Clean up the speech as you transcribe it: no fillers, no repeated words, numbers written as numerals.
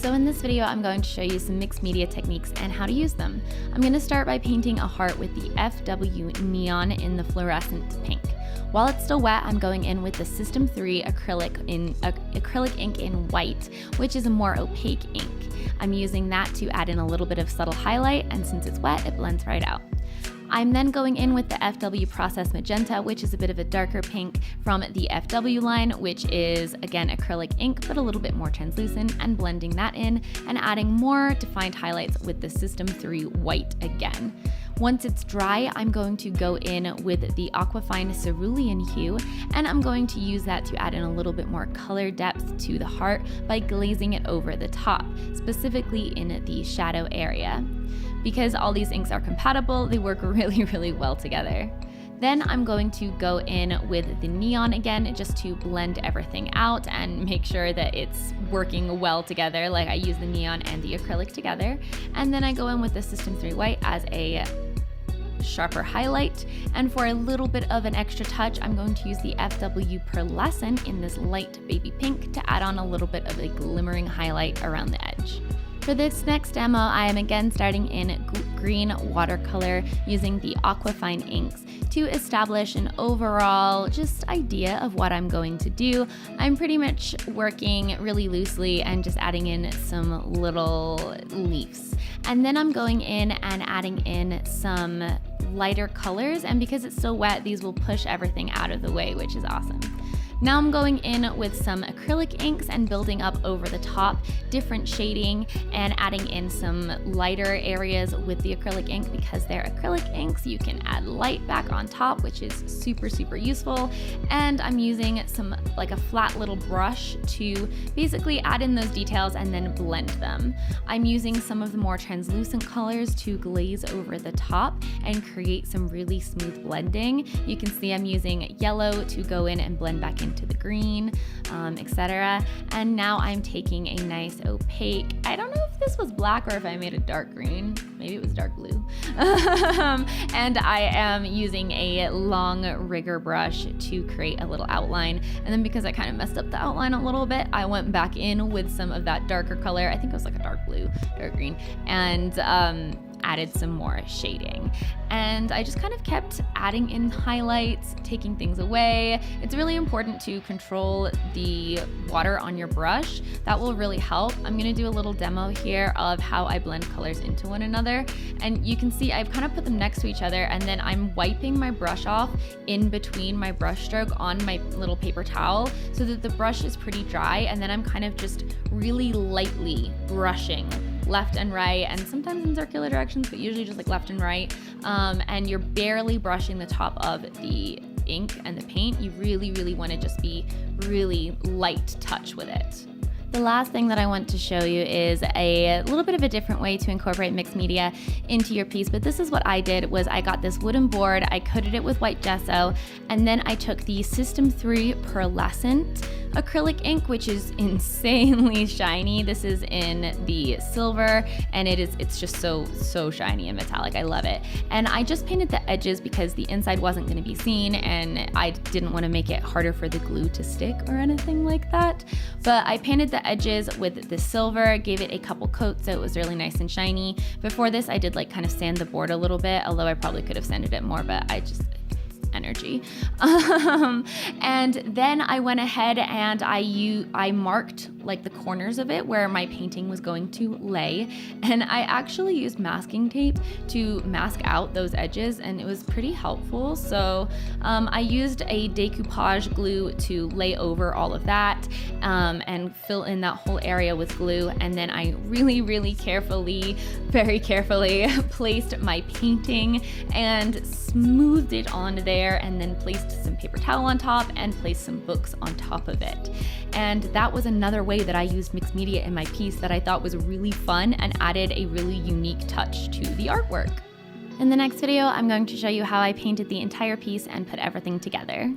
So in this video, I'm going to show you some mixed media techniques and how to use them. I'm going to start by painting a heart with the FW Neon in the fluorescent pink. While it's still wet, I'm going in with the System 3 acrylic ink in white, which is a more opaque ink. I'm using that to add in a little bit of subtle highlight, and since it's wet, it blends right out. I'm then going in with the FW Process Magenta, which is a bit of a darker pink from the FW line, which is, again, acrylic ink, but a little bit more translucent, and blending that in and adding more defined highlights with the System 3 white again. Once it's dry, I'm going to go in with the Aquafine Cerulean hue, and I'm going to use that to add in a little bit more color depth to the heart by glazing it over the top, specifically in the shadow area. Because all these inks are compatible, they work really well together. Then I'm going to go in with the neon again, just to blend everything out and make sure that it's working well together. Like, I use the neon and the acrylic together. And then I go in with the System 3 white as a sharper highlight. And for a little bit of an extra touch, I'm going to use the FW Pearlescent in this light baby pink to add on a little bit of a glimmering highlight around the edge. For this next demo, I am again starting in green watercolor using the Aquafine inks to establish an overall just idea of what I'm going to do. I'm pretty much working really loosely and just adding in some little leaves. And then I'm going in and adding in some lighter colors, and because it's so wet, these will push everything out of the way, which is awesome. Now I'm going in with some acrylic inks and building up over the top, different shading, and adding in some lighter areas with the acrylic ink. Because they're acrylic inks, you can add light back on top, which is super useful. And I'm using like a flat little brush to basically add in those details and then blend them. I'm using some of the more translucent colors to glaze over the top and create some really smooth blending. You can see I'm using yellow to go in and blend back into the green, etc. And now I'm taking a nice opaque, I don't know if this was black or if I made a dark green, maybe it was dark blue. And I am using a long rigger brush to create a little outline. And then because I kind of messed up the outline a little bit, I went back in with some of that darker color. I think it was like a dark blue, dark green, and added some more shading. And I just kind of kept adding in highlights, taking things away. It's really important to control the water on your brush. That will really help. I'm gonna do a little demo here of how I blend colors into one another. And you can see I've kind of put them next to each other, and then I'm wiping my brush off in between my brush stroke on my little paper towel so that the brush is pretty dry, and then I'm kind of just really lightly brushing left and right, and sometimes in circular directions, but usually just like left and right. And you're barely brushing the top of the ink and the paint. You really want to just be really light touch with it. The last thing that I want to show you is a little bit of a different way to incorporate mixed media into your piece, but this is what I did. Was I got this wooden board, I coated it with white gesso, and then I took the System 3 Pearlescent acrylic ink, which is insanely shiny. This is in the silver, and it's just so shiny and metallic. I love it. And I just painted the edges because the inside wasn't going to be seen, and I didn't want to make it harder for the glue to stick or anything like that. But I painted the edges with the silver, gave it a couple coats so it was really nice and shiny. Before this, I did like kind of sand the board a little bit, although I probably could have sanded it more, but energy. And then I went ahead and I marked like the corners of it where my painting was going to lay, and I actually used masking tape to mask out those edges, and it was pretty helpful. So I used a decoupage glue to lay over all of that and fill in that whole area with glue, and then I really carefully, very carefully placed my painting and smoothed it onto there, and then placed some paper towel on top and placed some books on top of it. And that was another way that I used mixed media in my piece that I thought was really fun and added a really unique touch to the artwork. In the next video, I'm going to show you how I painted the entire piece and put everything together.